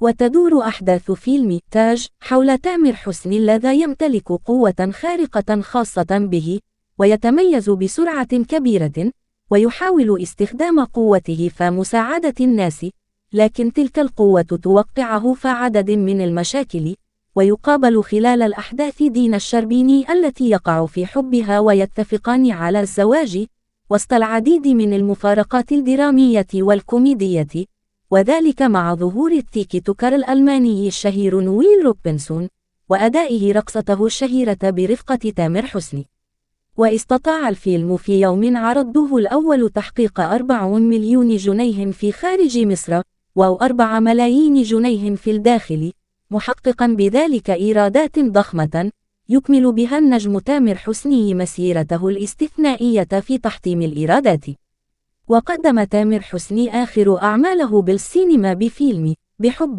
وتدور أحداث فيلم تاج حول تامر حسني الذي يمتلك قوة خارقة خاصة به، ويتميز بسرعة كبيرة، ويحاول استخدام قوته فمساعدة الناس، لكن تلك القوة توقعه في عدد من المشاكل، ويقابل خلال الأحداث دينا الشربيني التي يقع في حبها ويتفقان على الزواج، وسط العديد من المفارقات الدرامية والكوميدية، وذلك مع ظهور التيك توكر الألماني الشهير ويل روبنسون، وأدائه رقصته الشهيرة برفقة تامر حسني. واستطاع الفيلم في يوم عرضه الأول تحقيق 4 مليون جنيه في خارج مصر، و4 ملايين جنيه في الداخل، محققا بذلك إيرادات ضخمة، يكمل بها النجم تامر حسني مسيرته الاستثنائية في تحطيم الإيرادات. وقدم تامر حسني آخر أعماله بالسينما بفيلم بحب